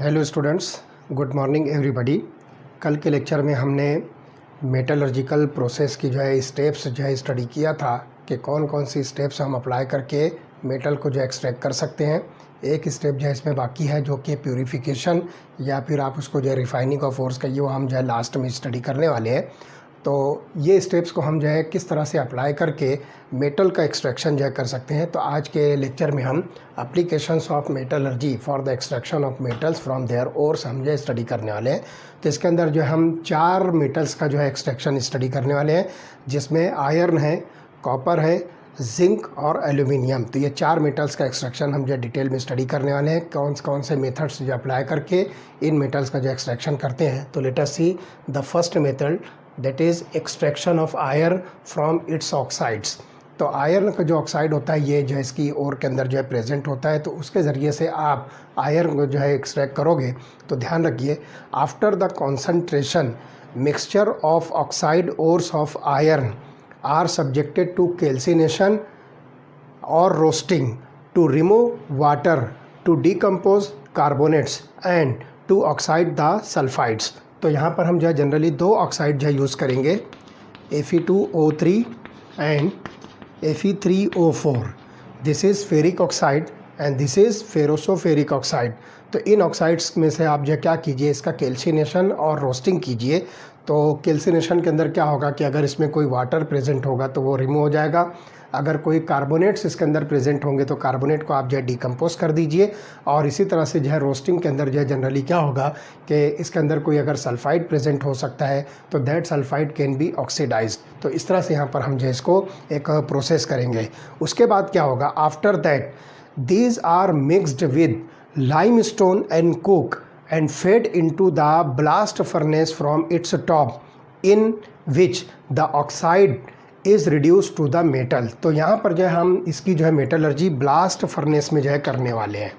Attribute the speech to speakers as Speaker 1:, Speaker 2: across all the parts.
Speaker 1: Hello students, good morning everybody. कल के lecture में हमने मेटलर्जिकल प्रोसेस की स्टेप्स स्टडी किया था कि कौन कौन सी स्टेप्स हम अप्लाई करके मेटल को एक्सट्रैक्ट कर सकते हैं। एक स्टेप इसमें बाकी है जो कि प्यूरिफिकेशन या फिर आप उसको रिफाइनिंग ऑफ ओर्स कहिए, वो हम लास्ट में स्टडी करने वाले हैं। तो ये स्टेप्स को हम किस तरह से अप्लाई करके मेटल का एक्सट्रैक्शन कर सकते हैं। तो आज के लेक्चर में हम applications of metallurgy for the extraction of metals from their ores हम स्टडी करने वाले हैं। तो इसके अंदर हम 4 मेटल्स का एक्सट्रैक्शन स्टडी करने वाले हैं, जिसमें आयरन है, कॉपर है, जिंक और एल्यूमिनियम। तो ये 4 मेटल्स का एक्सट्रैक्शन हम डिटेल में स्टडी करने वाले हैं, कौन कौन से मेथड्स अप्लाई करके इन मेटल्स का एक्सट्रैक्शन करते हैं। तो let us see the first method, that is extraction of iron from its oxides. तो आयरन का जो ऑक्साइड होता है ये इसकी ओर के अंदर प्रेजेंट होता है। तो उसके ज़रिए से आप आयरन को एक्सट्रैक्ट करोगे। तो ध्यान रखिए, after the concentration mixture of oxide ores of iron are subjected to calcination और roasting to remove water, to decompose carbonates and to oxide the sulphides. तो यहाँ पर हम जनरली 2 ऑक्साइड यूज़ करेंगे, Fe2O3 and Fe3O4। This is ferric oxide and this is ferrosoferric oxide. तो इन oxides में से आप क्या कीजिए, इसका कैल्सिनेशन और रोस्टिंग कीजिए। तो कैल्सिनेशन के अंदर क्या होगा कि अगर इसमें कोई वाटर प्रेजेंट होगा तो वो रिमूव हो जाएगा। अगर कोई कार्बोनेट्स इसके अंदर प्रेजेंट होंगे तो कार्बोनेट को आप डिकम्पोज कर दीजिए। और इसी तरह से रोस्टिंग के अंदर जनरली क्या होगा कि इसके अंदर कोई अगर सल्फाइड प्रेजेंट हो सकता है तो that sulphide can be oxidised. तो इस तरह से यहाँ पर हम इसको एक प्रोसेस करेंगे। उसके बाद क्या होगा, after that these are mixed with limestone and coke and fed into the blast furnace from its top, in which the oxide is reduced to the metal। तो यहाँ पर हम इसकी मेटलर्जी ब्लास्ट फर्नेस में करने वाले हैं।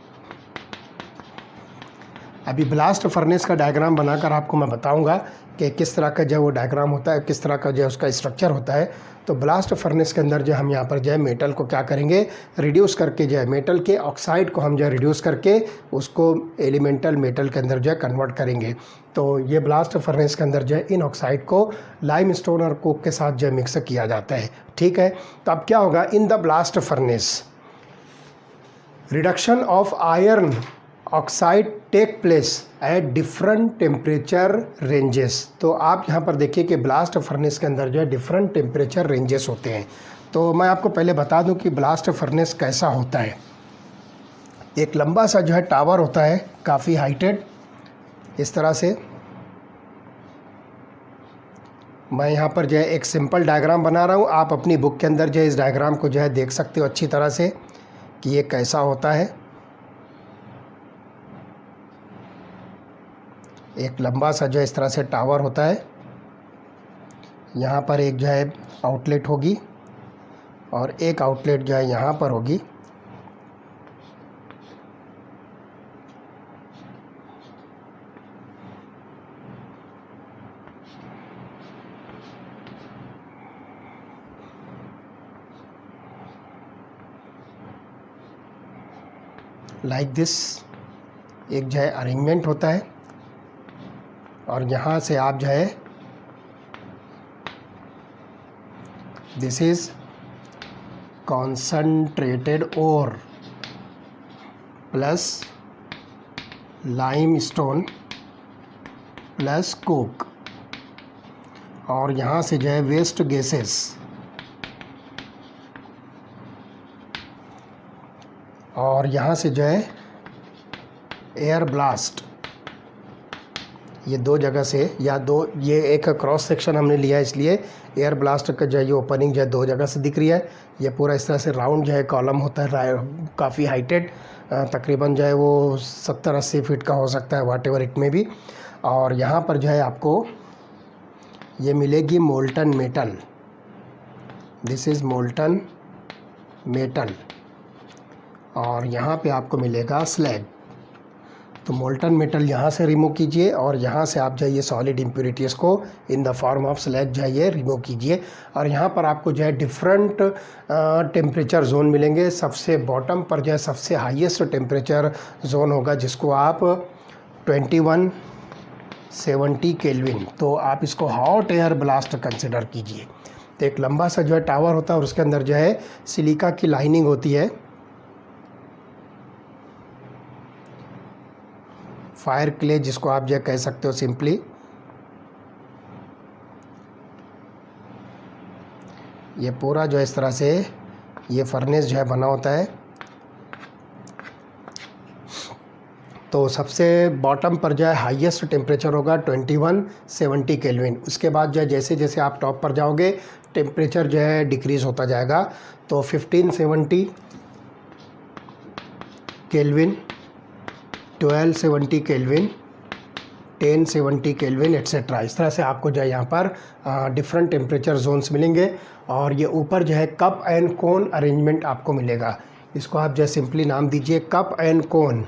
Speaker 1: अभी ब्लास्ट फर्नेस का डायग्राम बनाकर आपको मैं बताऊंगा कि किस तरह का वो डायग्राम होता है, किस तरह का उसका स्ट्रक्चर होता है। तो ब्लास्ट फर्नेस के अंदर हम यहाँ पर मेटल को क्या करेंगे, रिड्यूस करके मेटल के ऑक्साइड को हम रिड्यूस करके उसको एलिमेंटल मेटल के अंदर कन्वर्ट करेंगे। तो ये ब्लास्ट फर्नेस के अंदर इन ऑक्साइड को लाइमस्टोन और कोक के साथ मिक्स किया जाता है। ठीक है, तो अब क्या होगा, in the blast furnace reduction of iron oxide take place at different temperature ranges. तो आप यहाँ पर देखिए कि ब्लास्ट फर्नेस के अंदर डिफरेंट टेम्परेचर रेंजेस होते हैं। तो मैं आपको पहले बता दूं कि ब्लास्ट फर्नेस कैसा होता है। एक लंबा सा टावर होता है, काफ़ी हाइटेड, इस तरह से। मैं यहाँ पर एक सिंपल डायग्राम बना रहा हूँ, आप अपनी बुक के अंदर इस डायग्राम को देख सकते हो अच्छी तरह से कि ये कैसा होता है। एक लंबा सा इस तरह से टावर होता है। यहाँ पर एक आउटलेट होगी और एक आउटलेट यहाँ पर होगी। लाइक दिस एक अरेंजमेंट होता है। और यहाँ से आप this is concentrated ore plus limestone plus coke, और यहाँ से वेस्ट गैसेस, और यहाँ से एयर ब्लास्ट। ये 2 जगह से ये एक क्रॉस सेक्शन हमने लिया है, इसलिए एयर ब्लास्ट का ये ओपनिंग 2 जगह से दिख रही है। ये पूरा इस तरह से राउंड कॉलम होता है, काफ़ी हाइटेड, तकरीबन वो 70-80 फीट का हो सकता है, वाट एवर इट में भी। और यहाँ पर आपको ये मिलेगी molten metal, this is molten metal. और यहाँ पे आपको मिलेगा स्लैग। तो मोल्टन मेटल यहाँ से रिमूव कीजिए और यहाँ से आप ये सॉलिड इम्प्योरिटीज़ को इन the form of slag remove कीजिए। और यहाँ पर आपको डिफरेंट टेम्परेचर जोन मिलेंगे। सबसे बॉटम पर सबसे हाईएस्ट टेम्परेचर जोन होगा जिसको आप 2170 केल्विन। तो आप इसको हॉट एयर ब्लास्ट कंसिडर कीजिए। तो एक लंबा सा जो है टावर होता है और उसके अंदर जो है सिलिका की लाइनिंग होती है, फायर क्ले जिसको आप जो कह सकते हो सिंपली। ये पूरा जो है इस तरह से ये फर्नेस जो है बना होता है। तो सबसे बॉटम पर जो है हाईएस्ट टेम्परेचर होगा 2170 केल्विन। उसके बाद जो है जैसे जैसे आप टॉप पर जाओगे टेम्परेचर जो है डिक्रीज़ होता जाएगा। तो 1570 केल्विन, 1270 केल्विन, 1070 केल्विन एट्सेट्रा। इस तरह से आपको जो है यहाँ पर डिफरेंट टेम्परेचर जोन्स मिलेंगे। और ये ऊपर जो है कप एंड कोन अरेंजमेंट आपको मिलेगा। इसको आप जो है सिंपली नाम दीजिए कप एंड कोन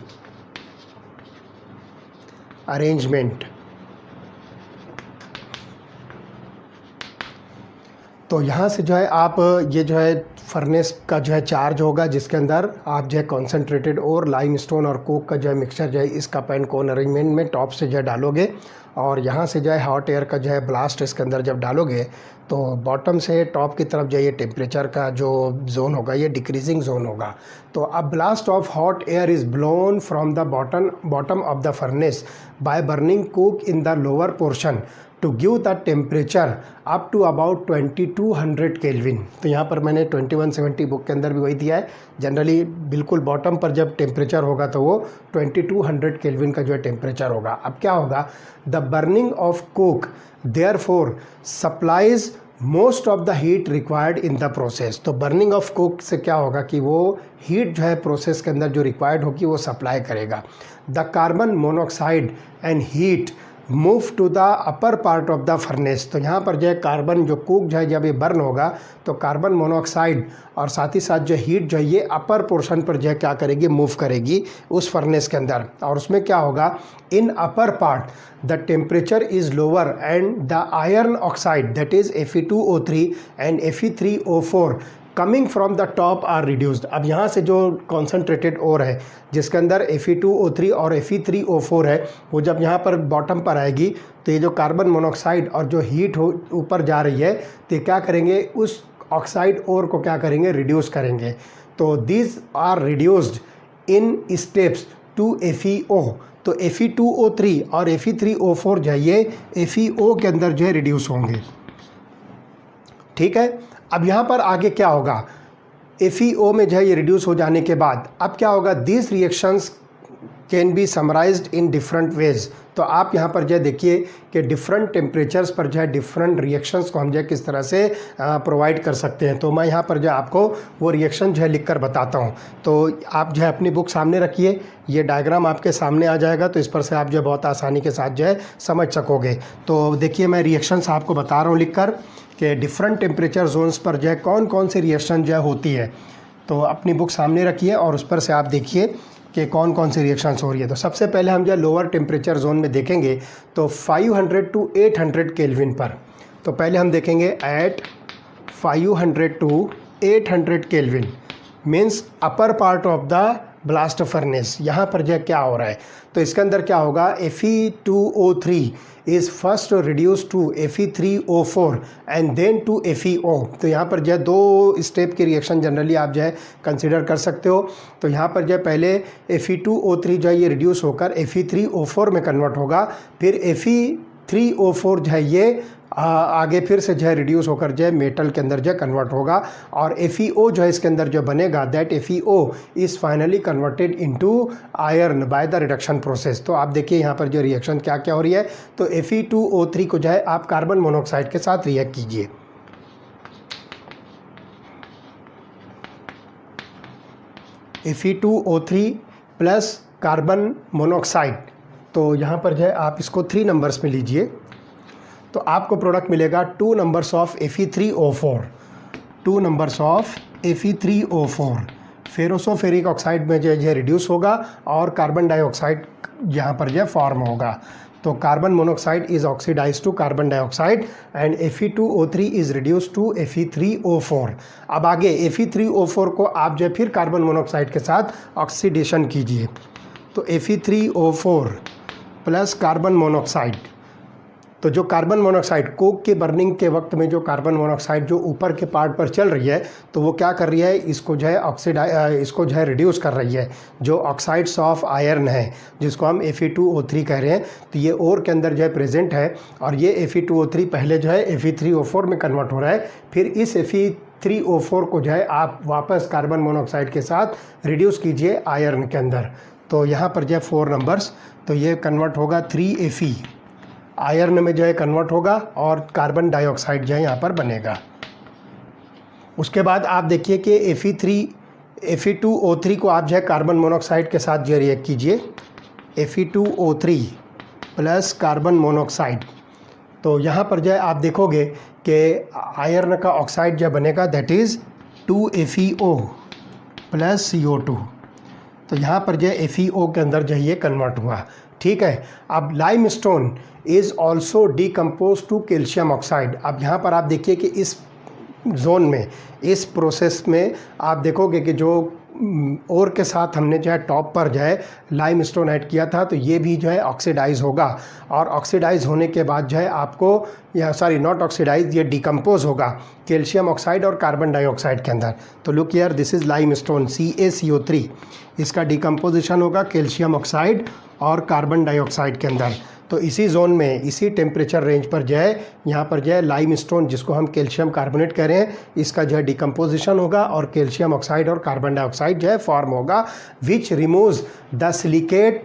Speaker 1: अरेंजमेंट। तो यहाँ से जो है आप ये जो है फर्नेस का जो है चार्ज होगा, जिसके अंदर आप जो है कॉन्सेंट्रेटेड और लाइमस्टोन और कोक का जो है मिक्सचर जो है इस कप एंड कोन अरेंजमेंट में टॉप से जो है डालोगे। और यहाँ से जो है हॉट एयर का जो है ब्लास्ट इसके अंदर जब डालोगे तो बॉटम से टॉप की तरफ जो है ये टेम्परेचर का जो जोन होगा ये डिक्रीजिंग जोन होगा। तो a blast of hot air is blown from the bottom of the furnace by burning coke in the lower portion to give the temperature up to about 2200 kelvin. तो यहाँ पर मैंने 2170 book के अंदर भी वही दिया है। जनरली बिल्कुल बॉटम पर जब टेम्परेचर होगा तो वो 2200 केल्विन का जो है टेम्परेचर होगा। अब क्या होगा, the burning of Coke therefore supplies most of the heat required in the process. तो बर्निंग ऑफ कोक से क्या होगा कि वो हीट जो है प्रोसेस के अंदर जो रिक्वायर्ड होगी वो सप्लाई करेगा। The carbon monoxide and heat move to the upper part of the furnace. तो यहाँ पर जो है कार्बन जो कोक जो है जब ये बर्न होगा तो कार्बन मोनोऑक्साइड और साथ ही साथ जो हीट जो है ये अपर पोर्शन पर जो है क्या करेगी, मूव करेगी उस फर्नेस के अंदर। और उसमें क्या होगा, in upper part the temperature is lower and the iron oxide that is Fe2O3 and Fe3O4 coming from the top are reduced. अब यहाँ से जो कॉन्सेंट्रेटेड ओर है जिसके अंदर Fe2O3 और Fe3O4 है, वो जब यहाँ पर बॉटम पर आएगी तो ये जो कार्बन मोनोऑक्साइड और जो हीट ऊपर जा रही है तो ये क्या करेंगे, उस ऑक्साइड ओर को क्या करेंगे, रिड्यूस करेंगे। तो these are reduced in steps to FeO। तो Fe2O3 और Fe3O4 जो है ये FeO के अंदर जो है रिड्यूस होंगे। ठीक है। अब यहाँ पर आगे क्या होगा, FeO में जो है ये रिड्यूस हो जाने के बाद अब क्या होगा, this reactions can be summarised in different ways. तो आप यहाँ पर जो है देखिए कि डिफरेंट टेम्परेचर्स पर जो है डिफरेंट रिएक्शंस को हम जो है किस तरह से प्रोवाइड कर सकते हैं। तो मैं यहाँ पर जो है आपको वो रिएक्शन जो है लिख कर बताता हूँ। तो आप जो है अपनी बुक सामने रखिए, ये डायग्राम आपके सामने आ जाएगा तो इस पर से आप जो है बहुत आसानी के साथ जो है समझ सकोगे। तो देखिए मैं रिएक्शंस आपको बता रहा हूँ लिख कर कि डिफरेंट टेम्परेचर जोन्स पर जो है कौन कौन सी रिएक्शन जो है होती है। तो अपनी बुक सामने रखिए और उस पर से आप देखिए कि कौन कौन सी रिएक्शंस हो रही है। तो सबसे पहले हम जो है लोअर टेम्परेचर जोन में देखेंगे तो 500 टू 800 केल्विन पर। तो पहले हम देखेंगे at 500 to 800 kelvin means upper part of the blast furnace. यहाँ पर जो क्या हो रहा है, तो इसके अंदर क्या होगा, Fe2O3 is first reduce to Fe3O4 and then to FeO। तो यहाँ पर जो है दो स्टेप की रिएक्शन जनरली आप जो है कंसिडर कर सकते हो। तो यहाँ पर जो है पहले Fe2O3 जो है ये रिड्यूस होकर Fe3O4 में कन्वर्ट होगा, फिर Fe3O4 जो है ये आगे फिर से जो है रिड्यूस होकर जो है मेटल के अंदर जो है कन्वर्ट होगा और FeO जो है इसके अंदर जो बनेगा that FeO is finally converted into iron by the reduction process. तो आप देखिए यहाँ पर जो रिएक्शन क्या क्या हो रही है, तो Fe2O3 को जो है आप कार्बन मोनोऑक्साइड के साथ रिएक्ट कीजिए। Fe2O3 प्लस कार्बन मोनोऑक्साइड, तो यहाँ पर जो है आप इसको 3 नंबर्स में लीजिए तो आपको प्रोडक्ट मिलेगा 2 numbers of Fe3O4, 2 numbers of Fe3O4। Ferrosoferric oxide में जो है रिड्यूस होगा और कार्बन डाइऑक्साइड यहाँ पर जो है फॉर्म होगा। तो carbon monoxide is oxidise to carbon dioxide and Fe2O3 is reduce to Fe3O4। अब आगे Fe3O4 को आप जो है फिर कार्बन मोनोऑक्साइड के साथ ऑक्सीडेशन कीजिए। तो Fe3O4 प्लस कार्बन मोनोऑक्साइड। तो जो कार्बन मोनोऑक्साइड कोक के बर्निंग के वक्त में जो कार्बन मोनोऑक्साइड जो ऊपर के पार्ट पर चल रही है, तो वो क्या कर रही है, इसको जो है इसको जो है रिड्यूस कर रही है, जो ऑक्साइड्स ऑफ आयरन है जिसको हम Fe2O3 कह रहे हैं। तो ये ओर के अंदर जो है प्रेजेंट है और ये Fe2O3 पहले जो है Fe3O4 में कन्वर्ट हो रहा है। फिर इस Fe3O4 को जो है आप वापस कार्बन मोनोऑक्साइड के साथ रिड्यूस कीजिए आयरन के अंदर। तो यहाँ पर जो है 4 नंबर्स, तो ये कन्वर्ट होगा 3Fe, आयरन में जो है कन्वर्ट होगा और कार्बन डाइऑक्साइड जो है यहाँ पर बनेगा। उसके बाद आप देखिए कि Fe2O3 को आप जो है कार्बन मोनोऑक्साइड के साथ जो रिएक्ट कीजिए, Fe2O3 प्लस कार्बन मोनोऑक्साइड। तो यहाँ पर जो है आप देखोगे कि आयरन का ऑक्साइड जो बनेगा that is 2FeO plus CO2। तो यहाँ पर जो है FeO के अंदर जो है ये कन्वर्ट हुआ। ठीक है। अब limestone is also decompose to calcium oxide. अब यहाँ पर आप देखिए कि इस जोन में, इस प्रोसेस में आप देखोगे कि जो ओर के साथ हमने जो है टॉप पर जो है लाइमस्टोन ऐड किया था, तो ये भी जो है ऑक्सीडाइज होगा और ऑक्सीडाइज होने के बाद जो है आपको, या सॉरी नॉट ऑक्सीडाइज, ये डिकम्पोज होगा कैल्शियम ऑक्साइड और कार्बन डाइऑक्साइड के अंदर। तो look here, this is limestone CaCO3, इसका डिकम्पोजिशन होगा कैल्शियम ऑक्साइड और कार्बन डाइऑक्साइड के अंदर। तो इसी जोन में, इसी टेम्परेचर रेंज पर जो है यहाँ पर जो है लाइमस्टोन, जिसको हम कैल्शियम कार्बोनेट कह रहे हैं, इसका जो है डिकम्पोजिशन होगा और कैल्शियम ऑक्साइड और कार्बन डाइऑक्साइड जो है फॉर्म होगा, which removes the silicate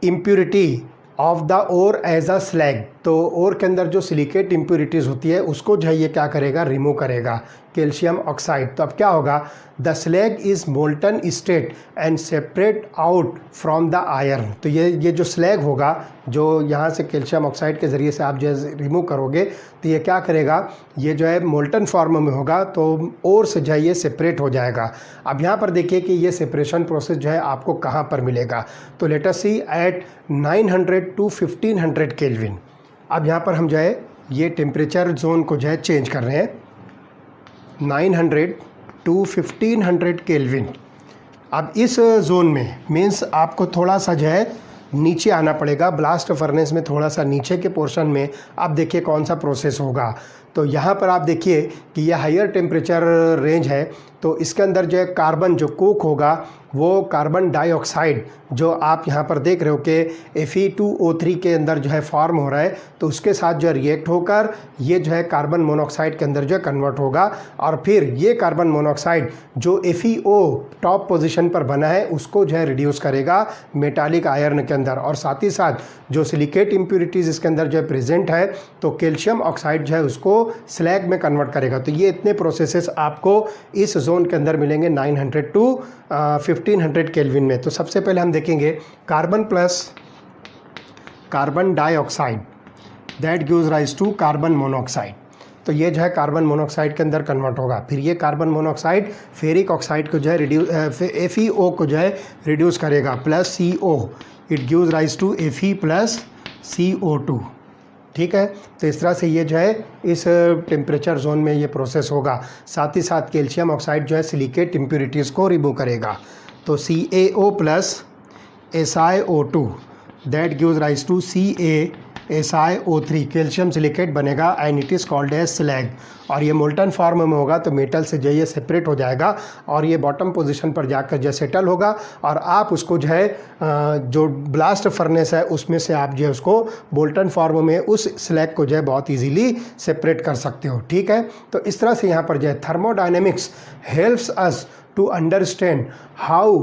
Speaker 1: impurity of the ore as a slag. तो ओर के अंदर जो सिलिकेट इम्प्योरिटीज़ होती है उसको जो है ये क्या करेगा, रिमूव करेगा कैल्शियम ऑक्साइड। तो अब क्या होगा, the slag is molten state and separate out from the iron. तो ये जो स्लैग होगा, जो यहाँ से कैल्शियम ऑक्साइड के ज़रिए से आप जो है रिमूव करोगे, तो ये क्या करेगा, ये जो है मोल्टन फॉर्म में होगा, तो ओर से जो है ये सेपरेट हो जाएगा। अब यहाँ पर देखिए कि ये सेपरेशन प्रोसेस जो है आपको कहाँ पर मिलेगा। तो let us see at 900 to 1500 kelvin. अब यहाँ पर हम जो है ये टेम्परेचर जोन को जो है चेंज कर रहे हैं, 900 to 1500 केल्विन। अब इस जोन में मीन्स आपको थोड़ा सा जो है नीचे आना पड़ेगा, ब्लास्ट फर्नेस में थोड़ा सा नीचे के पोर्शन में। आप देखिए कौन सा प्रोसेस होगा। तो यहाँ पर आप देखिए कि यह हायर टेम्परेचर रेंज है, तो इसके अंदर जो है कार्बन, जो कोक होगा, वो कार्बन डाइऑक्साइड जो आप यहाँ पर देख रहे हो कि Fe2O3 के अंदर जो है फॉर्म हो रहा है, तो उसके साथ जो है रिएक्ट होकर ये जो है कार्बन मोनोऑक्साइड के अंदर जो है कन्वर्ट होगा और फिर ये कार्बन मोनोऑक्साइड जो FeO टॉप पोजीशन पर बना है उसको जो है रिड्यूस करेगा मेटालिक आयरन के अंदर, और साथ ही साथ जो सिलिकेट इम्प्योरिटीज़ इसके अंदर जो है प्रेजेंट है, तो कैल्शियम ऑक्साइड जो है उसको स्लैग में कन्वर्ट करेगा। तो ये इतने प्रोसेसेस आपको इस जोन के अंदर मिलेंगे 900 to 1500 केल्विन में। तो सबसे पहले हम देखेंगे carbon plus carbon dioxide, that gives rise to carbon monoxide. तो ये जो है कार्बन मोनोऑक्साइड के अंदर कन्वर्ट होगा। फिर ये कार्बन मोनोऑक्साइड फेरिक ऑक्साइड को जो है FeO को जो है रिड्यूस करेगा, plus CO, it gives rise to Fe plus CO2। ठीक है। तो इस तरह से ये जो है इस टेम्परेचर जोन में ये प्रोसेस होगा। साथ ही साथ कैल्शियम ऑक्साइड जो है सिलिकेट इम्प्योरिटीज़ को रिमूव करेगा। तो CaO plus SiO2 that gives rise to CaSiO3, calcium silicate बनेगा and it is called as slag. और ये मोल्टन फॉर्म में होगा, तो मेटल से जो ये सेपरेट हो जाएगा और ये बॉटम पोजीशन पर जाकर जो सेटल होगा, और आप उसको जो है जो ब्लास्ट फर्नेस है उसमें से आप जो है उसको मोल्टन फॉर्म में उस स्लैग को जो है बहुत इजीली सेपरेट कर सकते हो। ठीक है। तो इस तरह से यहाँ पर जो है thermodynamics helps us to understand how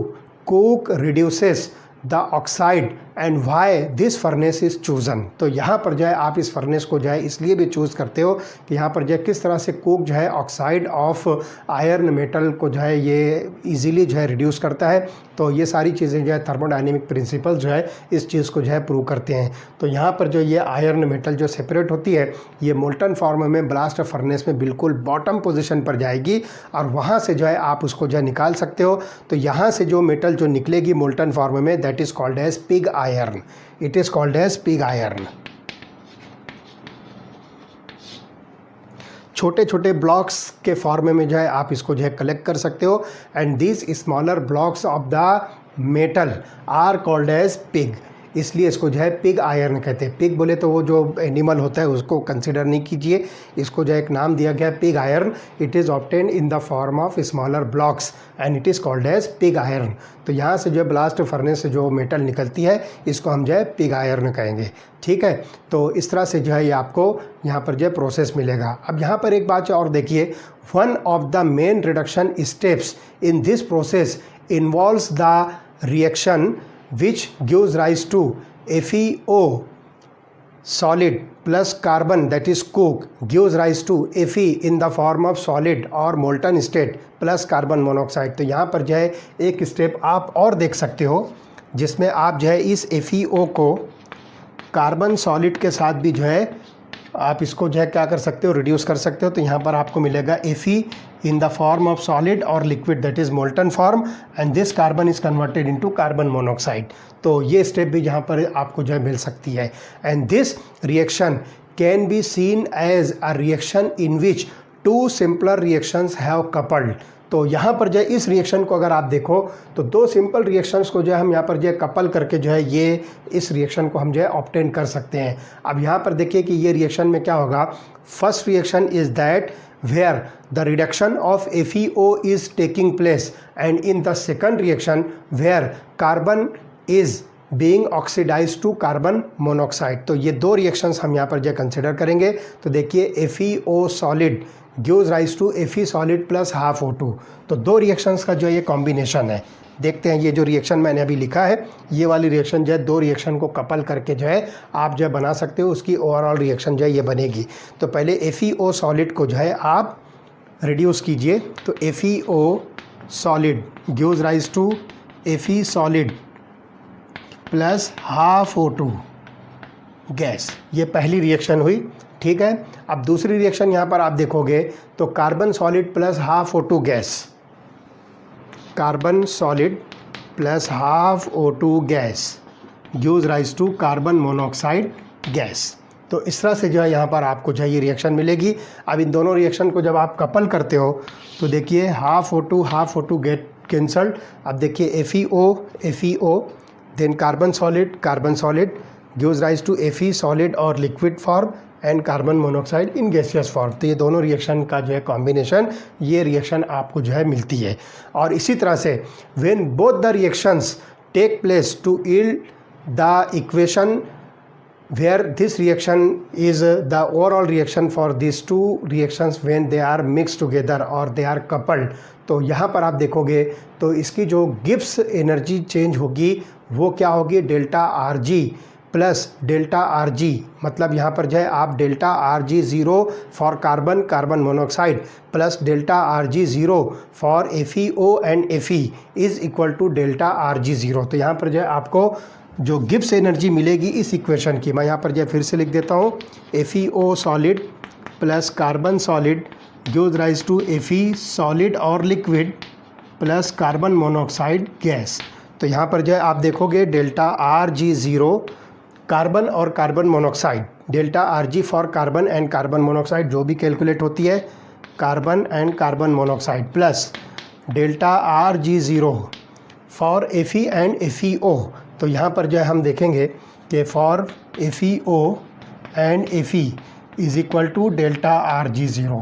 Speaker 1: coke reduces the oxide and why this furnace is chosen. तो यहाँ पर जो है आप इस फर्नेस को जो है इसलिए भी चूज़ करते हो कि यहाँ पर जो है किस तरह से कोक जो है ऑक्साइड ऑफ आयरन मेटल को जो है ये इजीली जो है रिड्यूस करता है। तो ये सारी चीज़ें जो है थर्मोडायनेमिक प्रिंसिपल जो है इस चीज़ को जो है प्रूव करते हैं। तो यहाँ पर जो ये आयरन मेटल जो सेपरेट होती है, ये मोल्टन फॉर्म में ब्लास्ट फर्नेस में बिल्कुल बॉटम पोजिशन पर जाएगी और वहाँ से जो है आप उसको जो है निकाल सकते हो। तो यहाँ से जो मेटल जो निकलेगी मोल्टन फॉर्म में, that is called as pig iron. It is called as pig iron. छोटे छोटे ब्लॉक्स के फॉर्म में जो है आप इसको जो है कलेक्ट कर सकते हो, and these smaller blocks of the metal are called as pig. इसलिए इसको जो है पिग आयरन कहते हैं। पिग बोले तो वो जो एनिमल होता है उसको कंसिडर नहीं कीजिए, इसको जो एक नाम दिया गया है pig iron. It is obtain in the form of smaller blocks and it is called as pig iron. तो यहाँ से जो ब्लास्ट फर्नेस से जो मेटल निकलती है इसको हम जो है पिग आयरन कहेंगे, ठीक है। तो इस तरह से जो है ये आपको यहाँ पर जो है प्रोसेस मिलेगा। अब यहाँ पर एक बात और देखिए, one of the main reduction steps in this process involves the reaction which gives rise to FeO solid plus carbon, that is coke, gives rise to Fe in the form of solid or molten state plus carbon monoxide। तो यहाँ पर जो है एक step आप और देख सकते हो जिसमें आप जो है इस FeO को कार्बन सॉलिड के साथ भी जो है आप इसको जो है क्या कर सकते हो, रिड्यूस कर सकते हो। तो यहाँ पर आपको मिलेगा Fe in the form of solid or liquid, that is molten form, and this carbon is converted into carbon monoxide। तो ये स्टेप भी यहाँ पर आपको जो है मिल सकती है। and this reaction can be seen as a reaction in which two simpler reactions have coupled। तो यहाँ पर जो है इस रिएक्शन को अगर आप देखो तो दो सिंपल रिएक्शंस को जो है हम यहाँ पर जो है कपल करके जो है ये इस रिएक्शन को हम जो है ऑब्टेन कर सकते हैं। अब यहाँ पर देखिए कि ये रिएक्शन में क्या होगा। First reaction is that where the reduction of FeO is taking place, and in the second reaction where carbon is being oxidized to carbon monoxide। तो ये दो रिएक्शंस हम यहाँ पर जो कंसिडर करेंगे। तो देखिए FeO solid gives rise to Fe solid plus half O2। तो दो रिएक्शंस का जो ये कॉम्बिनेशन है। देखते हैं ये जो रिएक्शन मैंने अभी लिखा है, ये वाली रिएक्शन जो है दो रिएक्शन को कपल करके जो है आप जो है बना सकते हो, उसकी ओवरऑल रिएक्शन जो है ये बनेगी। तो पहले FeO सॉलिड को जो है आप रिड्यूस कीजिए। तो FeO solid gives rise to Fe solid plus half O2 gas. ये पहली रिएक्शन हुई, ठीक है। अब दूसरी रिएक्शन यहाँ पर आप देखोगे तो carbon solid plus half O2 gas, carbon solid plus half O2 gas gives rise to carbon monoxide gas. तो इस तरह से जो है यहाँ पर आपको जो है ये रिएक्शन मिलेगी। अब इन दोनों रिएक्शन को जब आप कपल करते हो तो देखिए हाफ O2 गेट कैंसल्ड। अब देखिए FeO then carbon solid gives rise to Fe solid और liquid form and carbon monoxide in gaseous form. तो ये दोनों रिएक्शन का जो है कॉम्बिनेशन, ये रिएक्शन आपको जो है मिलती है। और इसी तरह से when both the reactions take place to yield the equation where this reaction is the overall reaction for these two reactions when they are mixed together or they are coupled। तो यहाँ पर आप देखोगे तो इसकी जो गिब्स एनर्जी चेंज होगी वो क्या होगी, delta RG plus delta RG। मतलब यहाँ पर जो है आप delta RG 0 for carbon monoxide plus delta RG 0 for FeO and Fe is equal to delta RG 0। तो यहाँ पर जो है आपको जो गिब्स एनर्जी मिलेगी इस इक्वेशन की, मैं यहाँ पर जो फिर से लिख देता हूँ, FeO solid plus carbon solid gives rise to Fe solid और liquid plus carbon monoxide gas. तो यहाँ पर जो है आप देखोगे डेल्टा RG 0 कार्बन और carbon monoxide, delta RG for carbon and carbon monoxide जो भी कैलकुलेट होती है carbon and carbon monoxide plus delta RG 0 for Fe and FeO। तो यहाँ पर जो है हम देखेंगे कि for FeO and Fe is equal to delta RG 0।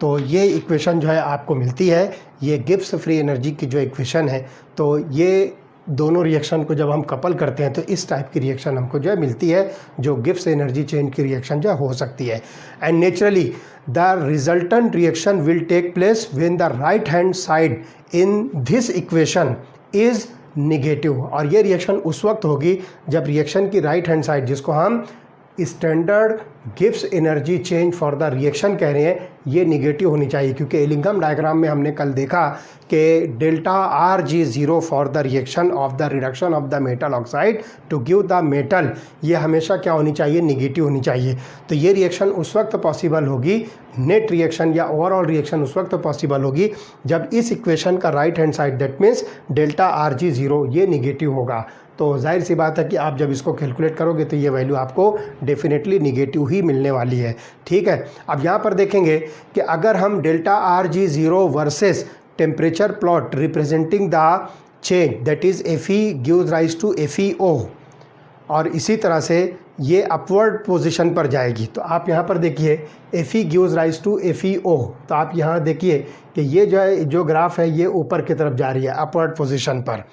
Speaker 1: तो ये इक्वेशन जो है आपको मिलती है, ये गिब्स फ्री एनर्जी की जो इक्वेशन है। तो ये दोनों रिएक्शन को जब हम कपल करते हैं तो इस टाइप की रिएक्शन हमको जो है मिलती है, जो गिब्स एनर्जी चेंज की रिएक्शन जो हो सकती है। And naturally the resultant reaction will take place when the right hand side in this equation is negative. और ये रिएक्शन उस वक्त होगी जब रिएक्शन की राइट हैंड साइड, जिसको हम standard Gibbs energy change for the reaction कह रहे हैं, ये निगेटिव होनी चाहिए। क्योंकि एलिंघम डायग्राम में हमने कल देखा कि delta RG 0 for the reaction of the reduction of the metal oxide to give the metal, ये हमेशा क्या होनी चाहिए, निगेटिव होनी चाहिए। तो ये रिएक्शन उस वक्त पॉसिबल होगी, नेट रिएक्शन या ओवरऑल रिएक्शन उस वक्त पॉसिबल होगी जब इस इक्वेशन का right hand side that means delta RG 0 ये निगेटिव होगा। तो जाहिर सी बात है कि आप जब इसको कैलकुलेट करोगे तो ये वैल्यू आपको डेफिनेटली निगेटिव ही मिलने वाली है, ठीक है। अब यहाँ पर देखेंगे कि अगर हम delta RG 0 versus temperature plot representing the change that is Fe gives rise to FeO और इसी तरह से ये अपवर्ड पोजीशन पर जाएगी। तो आप यहाँ पर देखिए Fe gives rise to FeO। तो आप यहाँ देखिए कि ये जो ग्राफ है ये ऊपर की तरफ जा रही है अपवर्ड पोजीशन पर।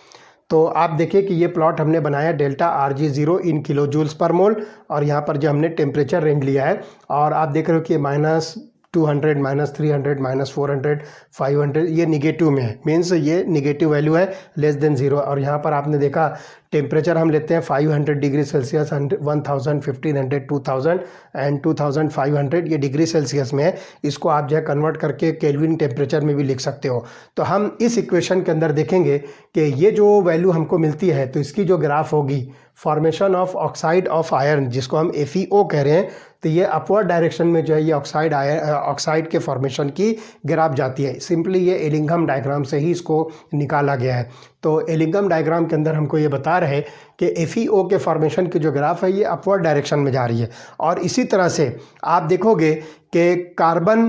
Speaker 1: तो आप देखिए कि ये प्लॉट हमने बनाया delta Rg0 in kilo joules per mole, और यहाँ पर जो हमने टेम्परेचर रेंज लिया है, और आप देख रहे हो कि -200, -300, -400, 500 ये निगेटिव में है, मीन्स ये निगेटिव वैल्यू है लेस देन 0। और यहाँ पर आपने देखा टेम्परेचर हम लेते हैं 500 डिग्री सेल्सियस, 1000, 1500, 2000 एंड 2500 ये डिग्री सेल्सियस में है। इसको आप जो है कन्वर्ट करके केल्विन टेम्परेचर में भी लिख सकते हो। तो हम इस इक्वेशन के अंदर देखेंगे कि ये जो वैल्यू हमको मिलती है तो इसकी जो ग्राफ होगी formation of oxide of iron, जिसको हम FeO कह रहे हैं, तो ये अपवर्ड डायरेक्शन में जो है ये ऑक्साइड के फॉर्मेशन की ग्राफ जाती है। सिंपली ये एलिंघम डायग्राम से ही इसको निकाला गया है। तो एलिंघम डायग्राम के अंदर हमको ये बता रहे हैं कि FeO के फॉर्मेशन की जो ग्राफ है ये अपवर्ड डायरेक्शन में जा रही है। और इसी तरह से आप देखोगे कि carbon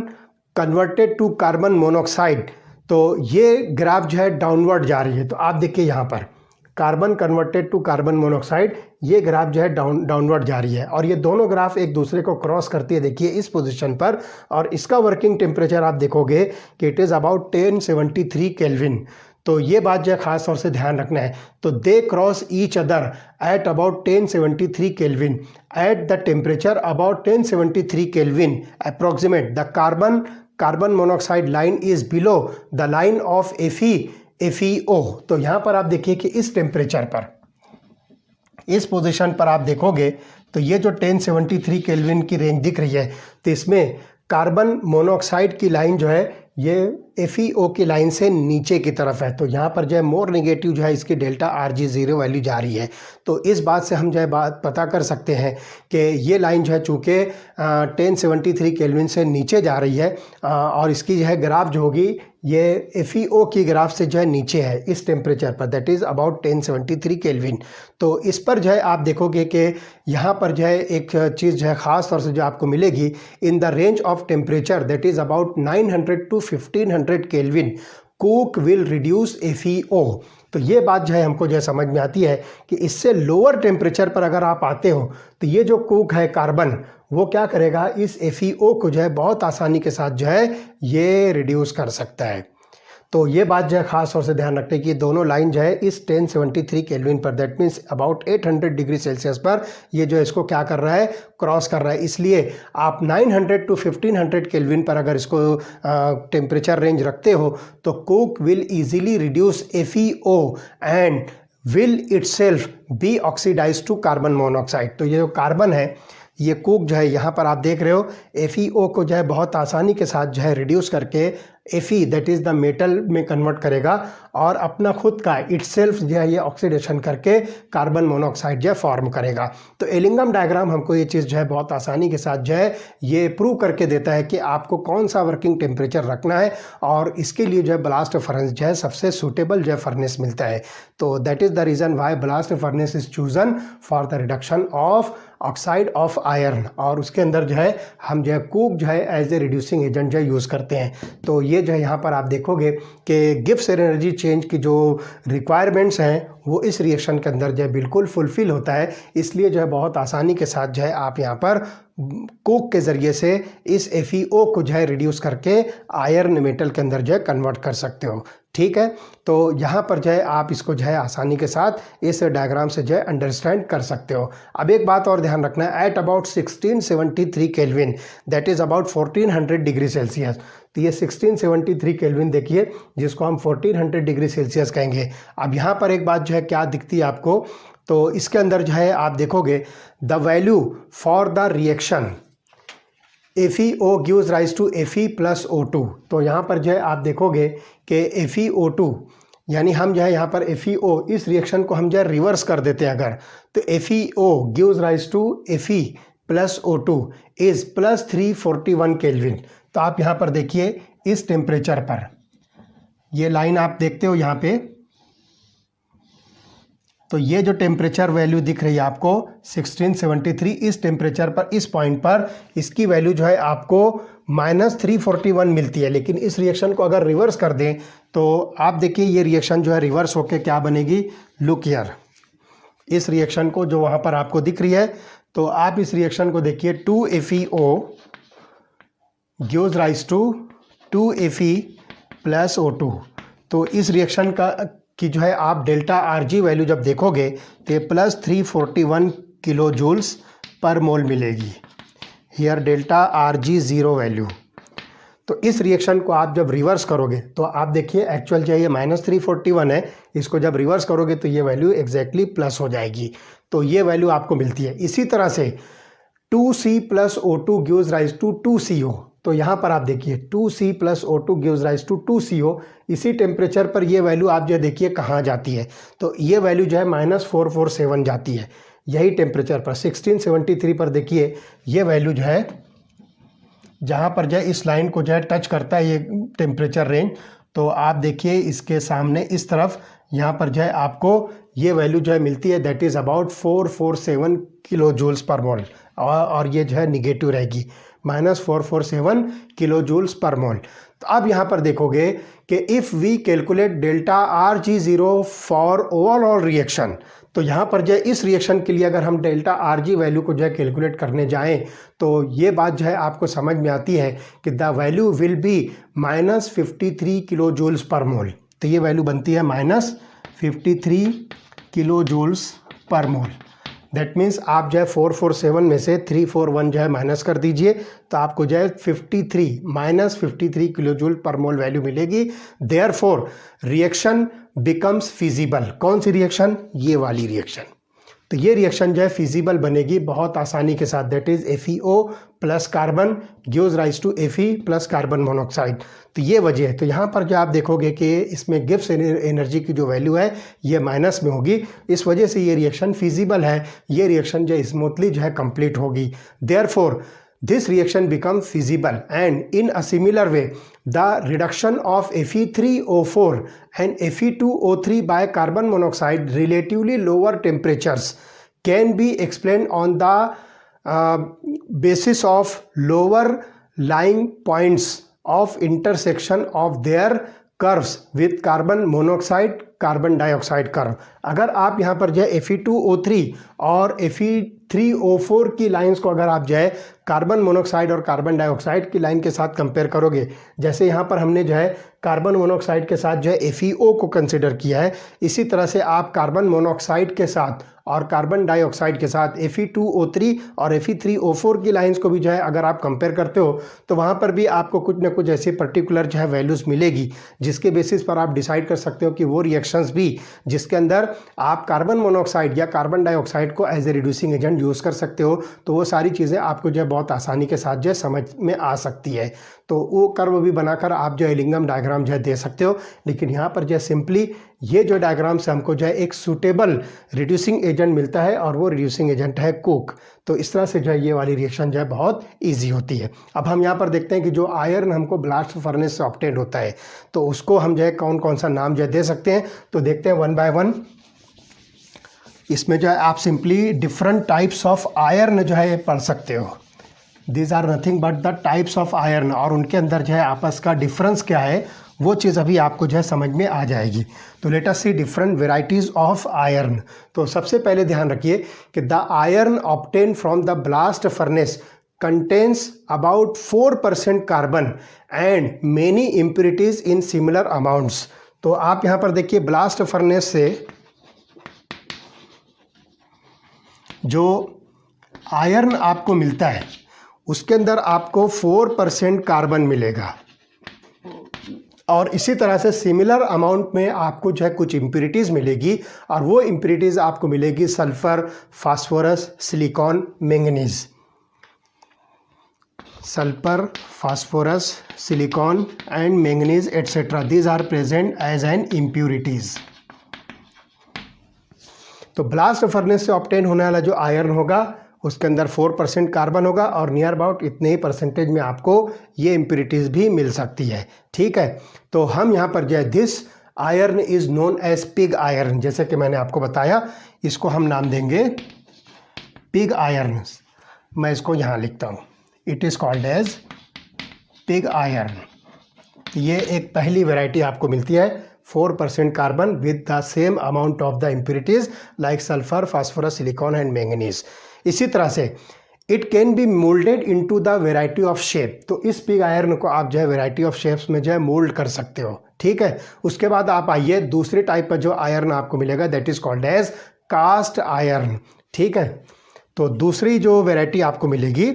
Speaker 1: converted to carbon monoxide, तो ये ग्राफ जो है डाउनवर्ड जा रही है। तो आप देखिए यहाँ पर carbon converted to carbon monoxide ये ग्राफ जो है डाउनवर्ड जा रही है, और ये दोनों ग्राफ एक दूसरे को क्रॉस करती है देखिए इस पोजीशन पर। और इसका वर्किंग टेम्परेचर आप देखोगे कि इट इज़ अबाउट 1073 केल्विन। तो ये बात जो है ख़ास तौर से ध्यान रखना है। तो they cross each other at about 1073 kelvin at the temperature about 1073 kelvin approximate the carbon monoxide line is below the line of FeO। तो यहाँ पर आप देखिए कि इस टेम्परेचर पर, इस पोजीशन पर आप देखोगे तो ये जो 1073 केल्विन की रेंज दिख रही है, तो इसमें कार्बन मोनोऑक्साइड की लाइन जो है ये FeO की लाइन से नीचे की तरफ है। तो यहाँ पर जो है मोर नेगेटिव जो है इसकी डेल्टा Rg0 वैल्यू जा रही है। तो इस बात से हम जो है बात पता कर सकते हैं कि ये लाइन जो है चूँकि 1073 केल्विन से नीचे जा रही है, और इसकी जो है ग्राफ जो होगी ये FeO की ग्राफ से जो है नीचे है इस टेम्परेचर पर, दैट इज़ अबाउट 1073 केल्विन। तो इस पर जो है आप देखोगे कि यहाँ पर जो है एक चीज़ जो है ख़ास तौर से जो आपको मिलेगी, in the range of temperature that is about 900 to 1500 kelvin कूक विल रिड्यूस FeO। तो ये बात जो है हमको जो है समझ में आती है कि इससे लोअर टेम्परेचर पर अगर आप आते हो तो ये जो कूक है कार्बन, वो क्या करेगा, इस FeO को जो है बहुत आसानी के साथ जो है ये रिड्यूस कर सकता है। तो ये बात जो है ख़ास तौर से ध्यान रखते हैं कि दोनों लाइन जो है इस 1073 केल्विन पर, that means about 800 degree Celsius पर ये जो इसको क्या कर रहा है, क्रॉस कर रहा है। इसलिए आप 900 to 1500 केल्विन पर अगर इसको टेम्परेचर रेंज रखते हो तो coke will easily reduce FeO and will itself be oxidise to carbon monoxide. तो ये जो कार्बन है ये कूक जो है यहाँ पर आप देख रहे हो FeO को जो है बहुत आसानी के साथ जो है रिड्यूस करके Fe that is the metal में कन्वर्ट करेगा, और अपना खुद का इटसेल्फ जो है ये ऑक्सीडेशन करके कार्बन मोनोऑक्साइड जो है फॉर्म करेगा। तो एलिंघम डायग्राम हमको ये चीज़ जो है बहुत आसानी के साथ जो है ये प्रूव करके देता है कि आपको कौन सा वर्किंग टेम्परेचर रखना है, और इसके लिए जो है ब्लास्ट फर्नेस जो है सबसे सूटेबल जो है फर्नेस मिलता है। तो that is the reason why blast furnace is chosen for the reduction of oxide of iron, और उसके अंदर जो है हम जो है कूक जो है एज ए रिड्यूसिंग एजेंट जो है यूज़ करते हैं। तो ये जो है यहाँ पर आप देखोगे कि गिब्स एनर्जी चेंज की जो रिक्वायरमेंट्स हैं वो इस रिएक्शन के अंदर जो है बिल्कुल फुलफ़िल होता है। इसलिए जो है बहुत आसानी के साथ जो है आप यहाँ पर कूक के ज़रिए से इस FeO को जो है रिड्यूस करके आयरन मेटल के अंदर जो है कन्वर्ट कर सकते हो। ठीक है, तो यहाँ पर जो है आप इसको जो है आसानी के साथ इस डायग्राम से जो है अंडरस्टैंड कर सकते हो। अब एक बात और ध्यान रखना है, at about 1673 kelvin that is about 1400 degree Celsius. तो ये 1673 केल्विन देखिए जिसको हम 1400 डिग्री सेल्सियस कहेंगे। अब यहाँ पर एक बात जो है क्या दिखती है आपको, तो इसके अंदर जो है आप देखोगे the value for the reaction FeO gives rise to Fe plus O2। तो यहाँ पर जो है आप देखोगे कि FeO2 यानी हम जो है यहाँ पर FeO इस रिएक्शन को हम जो है रिवर्स कर देते हैं अगर, तो FeO gives rise to Fe plus O2 is plus 341 kelvin. तो आप यहाँ पर देखिए इस टेम्परेचर पर ये लाइन आप देखते हो यहाँ पे, तो ये जो टेम्परेचर वैल्यू दिख रही है आपको 1673, इस टेम्परेचर पर इस पॉइंट पर इसकी वैल्यू जो है आपको -341 मिलती है। लेकिन इस रिएक्शन को अगर रिवर्स कर दें तो आप देखिए ये रिएक्शन जो है रिवर्स होकर क्या बनेगी, लुक हियर, इस रिएक्शन को जो वहाँ पर आपको दिख रही है, तो आप इस रिएक्शन को देखिए 2FeO gives rise to 2Fe plus O2। तो इस रिएक्शन की जो है आप डेल्टा Rg वैल्यू जब देखोगे तो प्लस 341 किलो जूल्स पर मोल मिलेगी। Here delta Rg zero value. तो इस रिएक्शन को आप जब रिवर्स करोगे तो आप देखिए एक्चुअल जो ये -341 है, इसको जब रिवर्स करोगे तो ये वैल्यू एग्जैक्टली प्लस हो जाएगी। तो ये वैल्यू आपको मिलती है। इसी तरह से 2C plus O2 gives rise to 2CO। तो यहाँ पर आप देखिए 2C plus O2 gives rise to 2CO। इसी टेम्परेचर पर ये वैल्यू आप जो देखिए कहाँ जाती है, तो ये वैल्यू जो है -447 जाती है। यही टेम्परेचर पर 1673 पर देखिए ये वैल्यू जो है, जहाँ पर जो है इस लाइन को जो है टच करता है ये टेम्परेचर रेंज, तो आप देखिए इसके सामने इस तरफ यहाँ पर जो है आपको ये वैल्यू जो है मिलती है, that is about 447 kilojoules per mole. और ये जो है निगेटिव रहेगी, -447 किलो जूल्स पर मोल। तो अब यहाँ पर देखोगे कि if we calculate delta Rg0 for overall reaction, तो यहाँ पर जो है इस रिएक्शन के लिए अगर हम डेल्टा Rg वैल्यू को जो है कैलकुलेट करने जाएं तो ये बात जो है आपको समझ में आती है कि the value will be -53 kilojoules per mole. तो ये वैल्यू बनती है -53 kilojoules per mole. That means आप जो है 447 में से 341 जो है माइनस कर दीजिए, तो आपको जो है -53 किलो जूल पर मोल वैल्यू मिलेगी। Therefore reaction becomes feasible. कौन सी रिएक्शन? ये वाली रिएक्शन। तो ये रिएक्शन जो है फिजिबल बनेगी बहुत आसानी के साथ। That is FeO plus carbon gives rise to Fe plus carbon monoxide. तो ये वजह है। तो यहाँ पर जो आप देखोगे कि इसमें गिब्स एनर्जी की जो वैल्यू है ये माइनस में होगी, इस वजह से ये रिएक्शन फिजिबल है। ये रिएक्शन जो स्मूथली जो है कंप्लीट होगी। Therefore this reaction becomes feasible, and in a similar way the reduction of Fe3O4 and Fe2O3 by carbon monoxide relatively lower temperatures can be explained on the basis of lower lying points of intersection of their curves with carbon monoxide carbon dioxide curve. अगर आप यहाँ पर जो है Fe2O3 और Fe3O4 की lines को अगर आप जो है कार्बन मोनोऑक्साइड और कार्बन डाइऑक्साइड की लाइन के साथ कंपेयर करोगे, जैसे यहाँ पर हमने जो है कार्बन मोनोऑक्साइड के साथ जो है FeO को कंसिडर किया है, इसी तरह से आप कार्बन मोनोऑक्साइड के साथ और कार्बन डाइऑक्साइड के साथ Fe2O3 और Fe3O4 की लाइंस को भी जो है अगर आप कंपेयर करते हो तो वहाँ पर भी आपको कुछ ना कुछ ऐसी पर्टिकुलर जो है वैल्यूज़ मिलेगी, जिसके बेसिस पर आप डिसाइड कर सकते हो कि वो रिएक्शंस भी जिसके अंदर आप कार्बन मोनोऑक्साइड या कार्बन डाइऑक्साइड को as a reducing agent use कर सकते हो, तो वो सारी चीज़ें आपको जो है बहुत आसानी के साथ जो है समझ में आ सकती है। तो वो कर्व भी बनाकर आप जो है एलिंगम डायग्राम जो है दे सकते हो। लेकिन यहाँ पर जो है सिंपली ये जो डायग्राम से हमको जो है एक सूटेबल रिड्यूसिंग एजेंट मिलता है और वो रिड्यूसिंग एजेंट है कोक। तो इस तरह से जो है ये वाली रिएक्शन जो है बहुत ईजी होती है। अब हम यहाँ पर देखते हैं कि जो आयरन हमको ब्लास्ट फर्नेस से ऑब्टेन होता है तो उसको हम जो है कौन कौन सा नाम जो है दे सकते हैं। तो देखते हैं वन बाय वन। इसमें जो है आप simply different types of iron जो है पढ़ सकते हो। These are nothing but the types of iron, और उनके अंदर जो है आपस का डिफरेंस क्या है वो चीज़ अभी आपको जो है समझ में आ जाएगी। तो let us see different varieties of iron. तो सबसे पहले ध्यान रखिए कि the iron obtain from the blast furnace contains about 4% carbon and many impurities in similar amounts. तो आप यहाँ पर देखिए ब्लास्ट फर्नेस से जो आयरन आपको मिलता है उसके अंदर आपको 4% कार्बन मिलेगा, और इसी तरह से सिमिलर अमाउंट में आपको जो है कुछ इम्प्योरिटीज़ मिलेगी, और वो इम्प्योरिटीज़ आपको मिलेगी sulphur, phosphorus, silicon, manganese. Sulphur, phosphorus, silicon and manganese etcetera, these are present as an impurities. तो ब्लास्ट फर्नेस से ऑब्टेन होने वाला जो आयरन होगा उसके अंदर 4% कार्बन होगा, और नियर अबाउट इतने ही परसेंटेज में आपको ये इम्प्योरिटीज़ भी मिल सकती है। ठीक है, तो हम यहाँ पर जो है this iron is known as pig iron, जैसे कि मैंने आपको बताया, इसको हम नाम देंगे पिग आयरन। मैं इसको यहाँ लिखता हूँ, it is called as pig iron. ये एक पहली वैरायटी आपको मिलती है 4% carbon with the same amount of the impurities like sulphur, phosphorus, silicon and manganese. इसी तरह से it can be moulded into the variety of shape. तो इस पिग आयरन को आप जो है वेराइटी ऑफ शेप्स में जो है मोल्ड कर सकते हो, ठीक है। उसके बाद आप आइए दूसरी टाइप का जो आयरन आपको मिलेगा that is called as cast iron, ठीक है। तो दूसरी जो वेराइटी आपको मिलेगी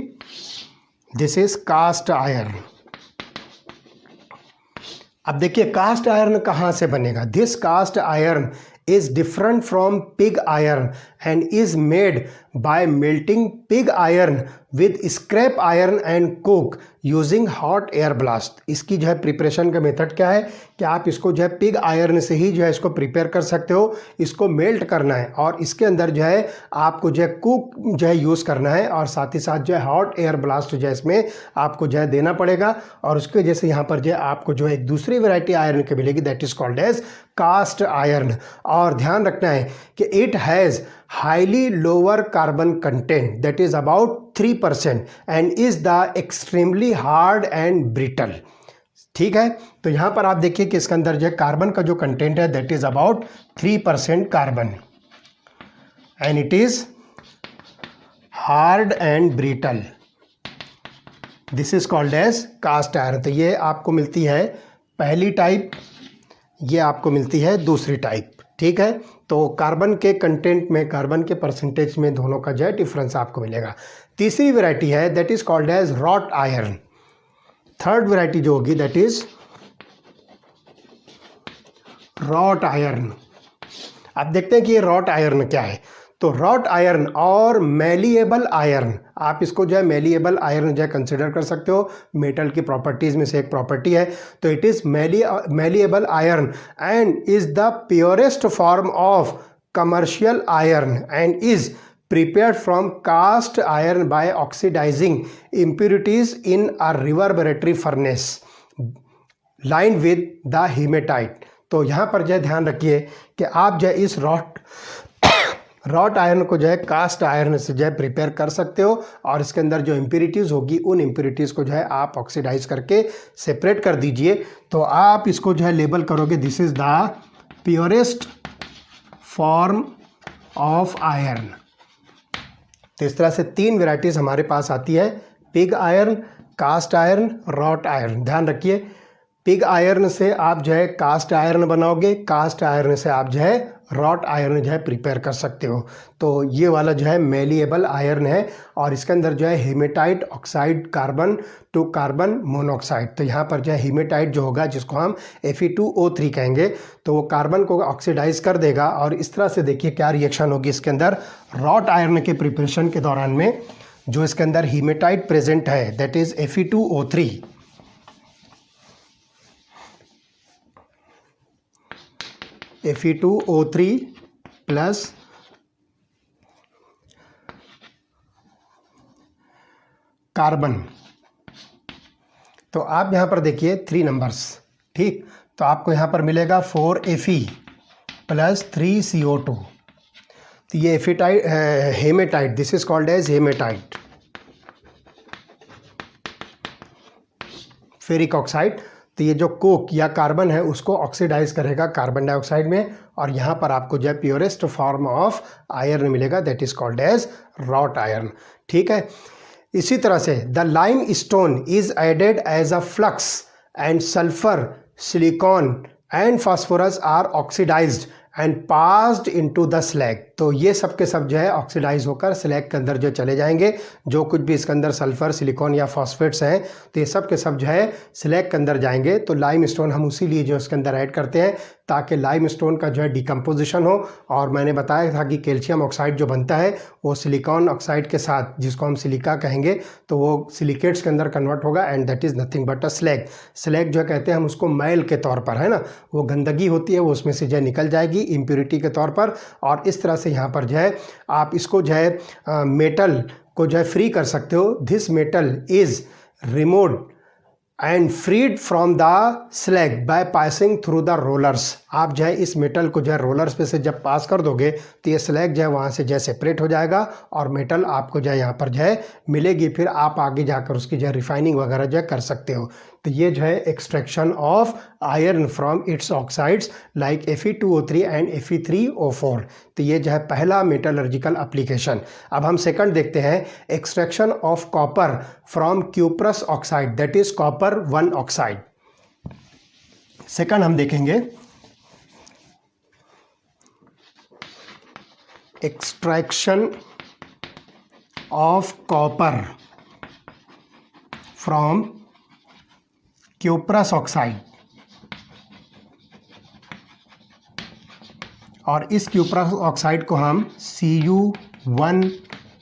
Speaker 1: दिस इज कास्ट आयरन। अब देखिए कास्ट आयरन कहाँ से बनेगा। This cast iron is different from pig iron and is made by melting pig iron with scrap iron and coke using hot air blast। इसकी जो है प्रिपरेशन का method क्या है कि आप इसको जो है पिग आयरन से ही जो है इसको प्रिपेयर कर सकते हो। इसको मेल्ट करना है और इसके अंदर जो है आपको जो है कुक जो है यूज़ करना है और साथ ही साथ जो है हॉट एयर ब्लास्ट जो है इसमें आपको जो है देना पड़ेगा। और उसके जैसे यहाँ पर जो है आपको जो है एक दूसरी वैरायटी आयरन की मिलेगी that is called as cast iron. और ध्यान रखना है कि it has highly lower carbon content that is about 3% and is the extremely hard and brittle, ठीक है। तो यहाँ पर आप देखिए कि इसके अंदर जो है कार्बन का जो कंटेंट है that is about 3% carbon and it is hard and brittle. This is called as cast iron. तो ये आपको मिलती है पहली टाइप, ये आपको मिलती है दूसरी टाइप, ठीक है। तो कार्बन के कंटेंट में, कार्बन के परसेंटेज में दोनों का जो है डिफरेंस आपको मिलेगा। तीसरी वैरायटी है that is called as wrought iron. Third variety जो होगी दैट इज रॉट आयरन। अब देखते हैं कि ये रॉट आयरन क्या है। तो रॉट आयरन और मेलिएबल आयरन, आप इसको जो है मेलिएबल आयरन जो है कंसिडर कर सकते हो, मेटल की प्रॉपर्टीज़ में से एक प्रॉपर्टी है। तो it is malleable iron and is the purest form of commercial iron and is prepared from cast iron by oxidizing impurities in a reverberatory furnace lined with the hematite। तो यहाँ पर जो है ध्यान रखिए कि आप जो है इस रॉट आयरन को जो है कास्ट आयरन से जो है प्रिपेयर कर सकते हो और इसके अंदर जो इम्प्योरिटीज़ होगी उन इम्प्योरिटीज़ को जो है आप ऑक्सीडाइज करके सेपरेट कर दीजिए। तो आप इसको जो है लेबल करोगे this is the purest form of iron. तो इस तरह से तीन वेराइटीज़ हमारे पास आती है, pig iron, cast iron, wrought iron. ध्यान रखिए पिग आयरन से आप जो है कास्ट आयरन बनाओगे, कास्ट आयरन से आप जो है रॉट आयरन जो है प्रिपेयर कर सकते हो। तो ये वाला जो है मेलिएबल आयरन है और इसके अंदर जो है hematite oxide carbon to carbon monoxide. तो यहाँ पर जो है हेमेटाइट जो होगा जिसको हम Fe2O3 कहेंगे, तो वो कार्बन को ऑक्सीडाइज कर देगा और इस तरह से देखिए क्या रिएक्शन होगी इसके अंदर। रॉट आयरन के प्रिपरेशन के दौरान में जो इसके अंदर हेमेटाइट प्रेजेंट है that is Fe2O3, Fe2O3 plus carbon. तो आप यहाँ पर देखिए 3 नंबर्स, ठीक। तो आपको यहाँ पर मिलेगा 4Fe प्लस 3CO2। तो ये hematite, this is called as hematite ferric oxide. तो ये जो कोक या कार्बन है उसको ऑक्सीडाइज करेगा कार्बन डाइऑक्साइड में और यहाँ पर आपको जो है प्योरेस्ट फॉर्म ऑफ आयरन मिलेगा that is called as wrought iron, ठीक है। इसी तरह से the limestone is added as a flux and sulphur, silicon and phosphorus are oxidised and passed into the slag. तो ये सब के सब जो है ऑक्सीडाइज होकर स्लैग के अंदर जो चले जाएंगे। जो कुछ भी इसके अंदर सल्फर, सिलिकॉन या फॉस्फेट्स हैं तो ये सब के सब जो है स्लैग के अंदर जाएंगे। तो लाइम स्टोन हम उसी लिए जो इसके अंदर ऐड करते हैं ताकि लाइम स्टोन का जो है डिकम्पोजिशन हो। और मैंने बताया था कि कैल्शियम ऑक्साइड जो बनता है वो सिलिकॉन ऑक्साइड के साथ, जिसको हम सिलिका कहेंगे, तो वो सिलिकेट्स के अंदर कन्वर्ट होगा and that is nothing but a slag. Slag जो कहते हैं हम उसको मैल के तौर पर, है ना, वो गंदगी होती है वो उसमें से जो है निकल जाएगी इम्प्योरिटी के तौर पर। और इस तरह से यहाँ पर जो है आप इसको जो है मेटल को जो है फ्री कर सकते हो। This metal is removed and freed from the slag by passing through the rollers. आप जो है इस मेटल को जो है रोलर्स पे से जब पास कर दोगे तो ये स्लैग जो है वहाँ से जो है सेपरेट हो जाएगा और मेटल आपको जो है यहाँ पर जो है मिलेगी। फिर आप आगे जाकर उसकी जो है रिफाइनिंग वगैरह जो है कर सकते हो। तो ये जो है extraction of iron from its oxides like Fe2O3 and Fe3O4। तो ये जो है पहला मेटलर्जिकल एप्लीकेशन। अब हम सेकंड देखते हैं, extraction of copper from cuprous oxide, that is copper 1 oxide. Second हम देखेंगे extraction of copper from cuprous oxide, और इस क्यूप्रस ऑक्साइड को हम Cu1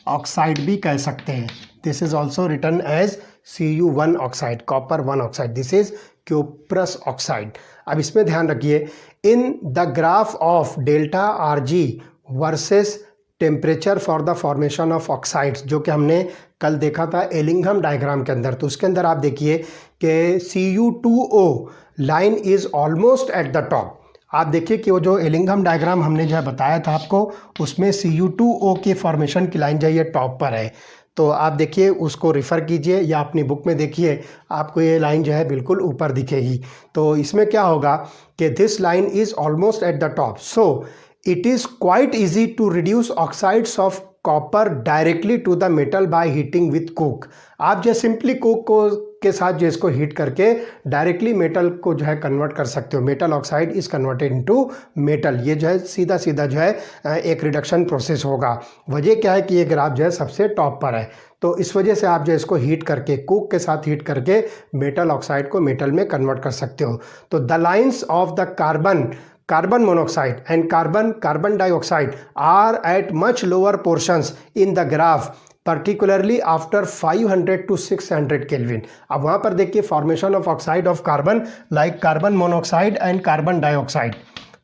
Speaker 1: ऑक्साइड भी कह सकते हैं। This is also written as Cu1 oxide, copper 1 oxide, this is cuprous oxide. अब इसमें ध्यान रखिए, in the graph of delta Rg versus temperature for the formation of oxides, जो कि हमने कल देखा था एलिंघम डायग्राम के अंदर, तो उसके अंदर आप देखिए कि Cu2O line is almost at the top. आप देखिए कि वो जो एलिंघम डायग्राम हमने जो है बताया था आपको, उसमें Cu2O की फॉर्मेशन की लाइन जो है टॉप पर है। तो आप देखिए, उसको रिफ़र कीजिए या अपनी बुक में देखिए, आपको ये लाइन जो है बिल्कुल ऊपर दिखेगी। तो इसमें क्या होगा कि this line is almost at the top, so it is quite easy to reduce oxides of copper directly to the metal by heating with coke। आप जो सिंपली कोक को के साथ जो इसको हीट करके डायरेक्टली मेटल को जो है कन्वर्ट कर सकते हो। Metal oxide is converted into metal. ये जो है सीधा सीधा जो है एक रिडक्शन प्रोसेस होगा। वजह क्या है कि ये ग्राफ जो है सबसे टॉप पर है, तो इस वजह से आप जो इसको हीट करके कोक के साथ हीट करके मेटल ऑक्साइड को मेटल में कन्वर्ट कर सकते हो। तो the lines of the carbon monoxide and carbon dioxide are at much lower portions in the graph, particularly after 500 to 600 Kelvin। अब वहाँ पर देखिए formation of oxide of carbon like carbon monoxide and carbon dioxide.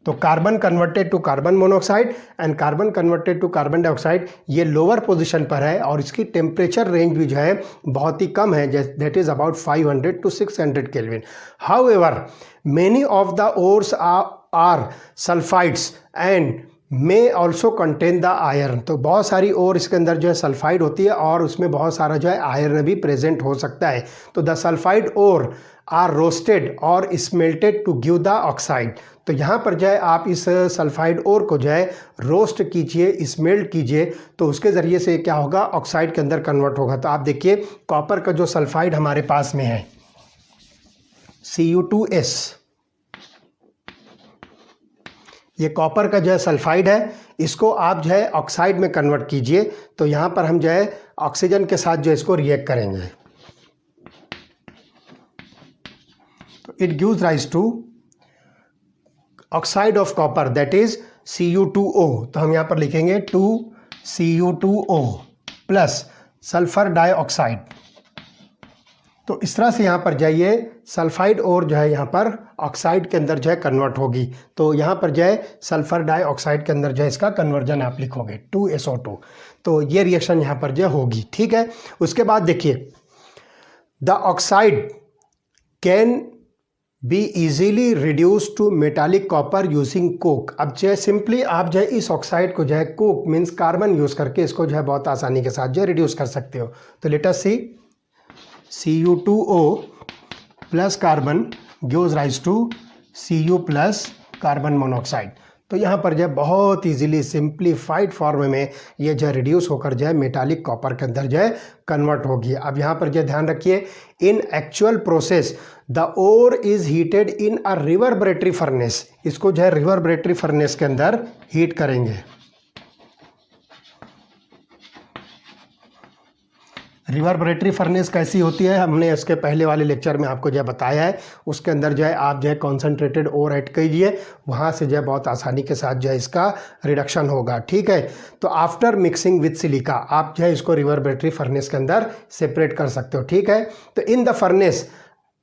Speaker 1: तो carbon converted to carbon monoxide and carbon converted to carbon dioxide, ये lower position पर है और इसकी टेम्परेचर रेंज भी जो है बहुत ही कम है, that is about 500 to 600 Kelvin। However many of the ores are sulphides and may also contain the iron. तो बहुत सारी और इसके अंदर जो है सल्फाइड होती है और उसमें बहुत सारा जो है आयरन भी प्रेजेंट हो सकता है। तो the sulphide ore are roasted और smelted to give the oxide. तो यहाँ पर जो है आप इस सल्फाइड ओर को जो है रोस्ट कीजिए, स्मेल्ट कीजिए, तो उसके ज़रिए से क्या होगा, ऑक्साइड के अंदर कन्वर्ट होगा। तो आप देखिए कॉपर का जो सल्फाइड हमारे पास में है Cu2S, ये कॉपर का जो है सल्फाइड है, इसको आप जो है ऑक्साइड में कन्वर्ट कीजिए। तो यहाँ पर हम जो है ऑक्सीजन के साथ जो इसको रिएक्ट करेंगे, तो it gives rise to oxide of copper that is Cu2O। तो हम यहाँ पर लिखेंगे 2Cu2O प्लस सल्फर डाइऑक्साइड। तो इस तरह से यहाँ पर जाइए सल्फाइड और जो है यहाँ पर ऑक्साइड के अंदर जो है कन्वर्ट होगी। तो यहाँ पर जो है सल्फर डाइऑक्साइड के अंदर जो है इसका कन्वर्जन आप लिखोगे 2SO2। तो ये रिएक्शन यहाँ पर जो होगी, ठीक है। उसके बाद देखिए the oxide can be easily reduce to metallic copper using coke. अब जो है सिंपली आप जो है इस ऑक्साइड को जो है कोक मीन्स कार्बन यूज़ करके इसको जो है बहुत आसानी के साथ जो है रिड्यूस कर सकते हो। तो let us see Cu2O plus carbon gives rise to Cu plus carbon monoxide. तो यहाँ पर जो है बहुत इजीली सिंप्लीफाइड फॉर्म में ये जो है रिड्यूस होकर जो है मेटालिक कॉपर के अंदर जो है कन्वर्ट होगी। अब यहाँ पर जो ध्यान रखिए, in actual process the ore is heated in a reverberatory furnace. इसको जो है रिवर्बरेटरी फर्नेस के अंदर हीट करेंगे। रिवर्बरेटरी फर्नेस कैसी होती है, हमने इसके पहले वाले लेक्चर में आपको जो है बताया है। उसके अंदर जो है आप जो है कॉन्सेंट्रेटेड ओर ऐड कीजिए, वहाँ से जो है बहुत आसानी के साथ जो है इसका रिडक्शन होगा, ठीक है। तो आफ्टर मिक्सिंग विथ सिलिका आप जो है इसको रिवर्बरेटरी फर्नेस के अंदर सेपरेट कर सकते हो, ठीक है। तो in the furnace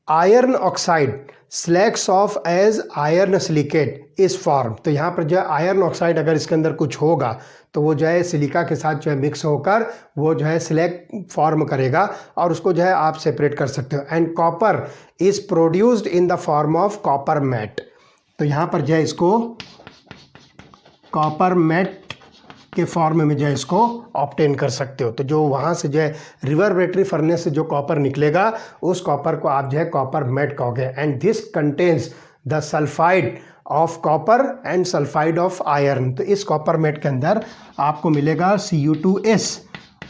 Speaker 1: iron oxide slags off as iron silicate is form. तो यहाँ पर जो है आयरन ऑक्साइड अगर इसके अंदर कुछ होगा तो वो जो है सिलिका के साथ जो है मिक्स होकर वो जो है स्लैग फॉर्म करेगा और उसको जो है आप सेपरेट कर सकते हो। And copper is produced in the form of copper matte. तो यहाँ पर जो है इसको कॉपर मैट के फॉर्म में जो है इसको ऑब्टेन कर सकते हो। तो जो वहाँ से जो है रिवर्बरेटरी फर्नेस से जो कॉपर निकलेगा उस कॉपर को आप जो है कॉपर मेट कहोगे। And this contains the sulphide of copper and sulphide of iron. तो इस कॉपर मेट के अंदर आपको मिलेगा Cu2S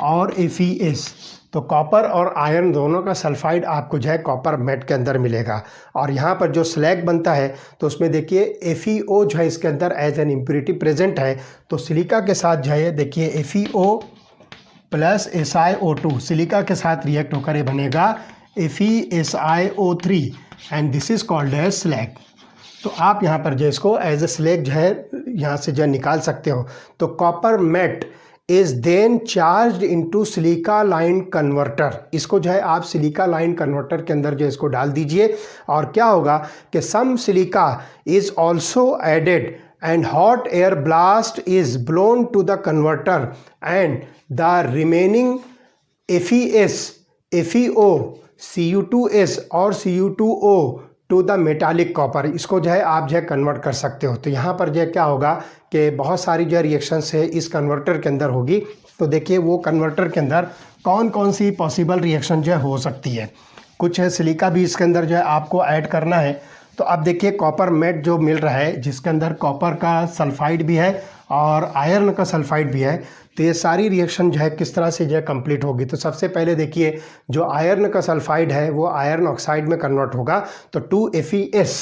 Speaker 1: और FeS। तो कॉपर और आयरन दोनों का सल्फाइड आपको जो है कॉपर मेट के अंदर मिलेगा। और यहाँ पर जो स्लैग बनता है तो उसमें देखिए FeO जो है इसके अंदर एज एन इम्प्योरिटी प्रेजेंट है। तो सिलिका के साथ जो है देखिए FeO प्लस SiO2 सिलिका के साथ रिएक्ट होकर ये बनेगा FeSiO3 and this is called as slag. तो आप यहाँ पर जो इसको एज ए स्लैग जो है यहाँ से जो है निकाल सकते हो। तो copper matte is then charge into silica line converter. इसको जो है आप सिलिका लाइन कन्वर्टर के अंदर जो इसको डाल दीजिए और क्या होगा कि some silica is also added and hot air blast is blown to the converter and the remaining FeS, FeO, Cu2S और Cu2O to the metallic copper. इसको जो है आप जो है कन्वर्ट कर सकते हो। तो यहाँ पर जो है क्या होगा कि बहुत सारी जो रिएक्शंस है इस कन्वर्टर के अंदर होगी। तो देखिए वो कन्वर्टर के अंदर कौन कौन सी पॉसिबल रिएक्शन जो है हो सकती है। कुछ है सिलिका भी इसके अंदर जो है आपको ऐड करना है। तो अब देखिए कॉपर मेट जो मिल रहा है जिसके अंदर कॉपर का सल्फाइड भी है और आयरन का सल्फाइड भी है। तो ये सारी रिएक्शन जो है किस तरह से जो है कंप्लीट होगी। तो सबसे पहले देखिए जो आयरन का सल्फाइड है वो आयरन ऑक्साइड में कन्वर्ट होगा। तो 2FeS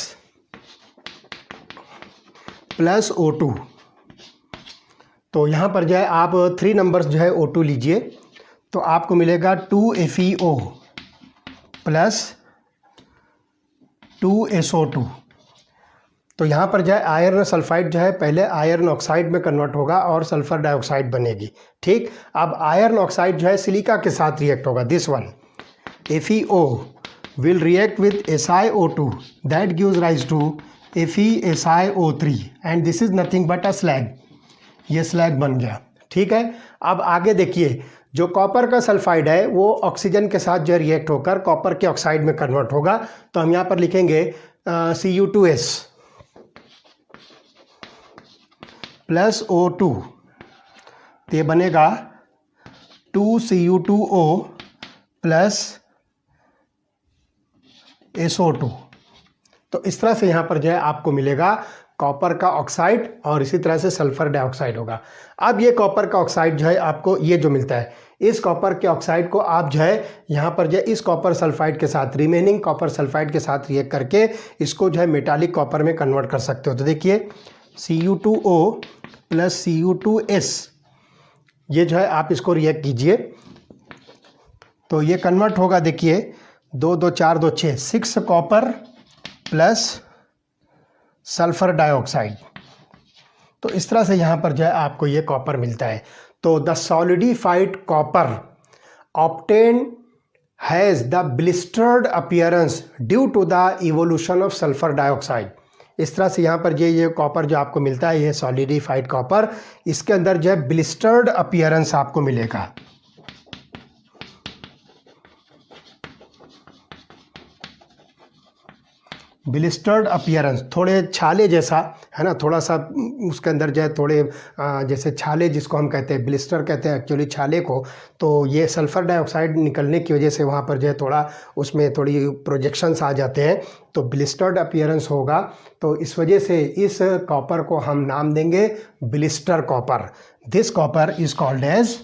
Speaker 1: प्लस O2। तो यहाँ पर जो है आप 3 नंबर्स जो है O2 लीजिए तो आपको मिलेगा 2FeO प्लस 2SO2। तो यहाँ पर जो है आयरन सल्फाइड जो है पहले आयरन ऑक्साइड में कन्वर्ट होगा और सल्फर डाइऑक्साइड बनेगी। ठीक, अब आयरन ऑक्साइड जो है सिलिका के साथ रिएक्ट होगा। This one FeO will react with SiO2 that gives rise to FeSiO3 and this is nothing but a slag। ये स्लैग बन गया। ठीक है, अब आगे देखिए जो कॉपर का सल्फाइड है वो ऑक्सीजन के साथ जो रिएक्ट होकर कॉपर के ऑक्साइड में कन्वर्ट होगा। तो हम यहाँ पर लिखेंगे Cu2S प्लस O2। तो ये बनेगा 2Cu2O प्लस SO2। तो इस तरह से यहाँ पर जो है आपको मिलेगा कॉपर का ऑक्साइड और इसी तरह से सल्फर डाइऑक्साइड होगा। अब ये कॉपर का ऑक्साइड जो है आपको ये जो मिलता है इस कॉपर के ऑक्साइड को आप जो है यहाँ पर जो है इस कॉपर सल्फाइड के साथ रिमेनिंग कॉपर सल्फाइड के साथ रिएक्ट करके इसको जो है मेटालिक कॉपर में कन्वर्ट कर सकते हो। तो देखिए Cu2O प्लस Cu2S ये जो है आप इसको रिएक्ट कीजिए तो ये कन्वर्ट होगा। देखिए 2 2 4 2 6 6 कॉपर प्लस सल्फर डाइऑक्साइड। तो इस तरह से यहाँ पर जो है आपको ये कॉपर मिलता है। तो the solidified copper obtain has the blistered appearance due to the evolution of sulphur dioxide. इस तरह से यहाँ पर ये कॉपर जो आपको मिलता है ये सॉलिडिफाइड कॉपर, इसके अंदर जो है ब्लिस्टर्ड अपीयरेंस आपको मिलेगा। ब्लिस्टर्ड अपीयरेंस थोड़े छाले जैसा है ना, थोड़ा सा उसके अंदर जो है थोड़े जैसे छाले जिसको हम कहते हैं ब्लिस्टर कहते हैं एक्चुअली छाले को। तो ये सल्फ़र डाइऑक्साइड निकलने की वजह से वहाँ पर जो है थोड़ा उसमें थोड़ी प्रोजेक्शंस आ जाते हैं तो ब्लिस्टर्ड अपीयरेंस होगा। तो इस वजह से इस कॉपर को हम नाम देंगे blister copper. This copper is called as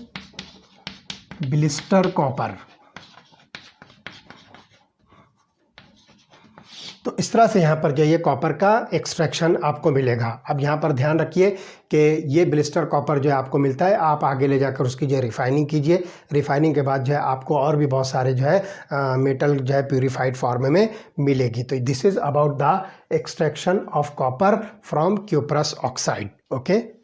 Speaker 1: blister copper. तो इस तरह से यहाँ पर जो ये कॉपर का एक्सट्रैक्शन आपको मिलेगा। अब यहाँ पर ध्यान रखिए कि ये ब्लिस्टर कॉपर जो है आपको मिलता है, आप आगे ले जाकर उसकी जो है रिफाइनिंग कीजिए। रिफाइनिंग के बाद जो है आपको और भी बहुत सारे जो है मेटल जो है प्यूरिफाइड फॉर्म में मिलेगी। तो this is about the extraction of copper from cuprous oxide. Okay.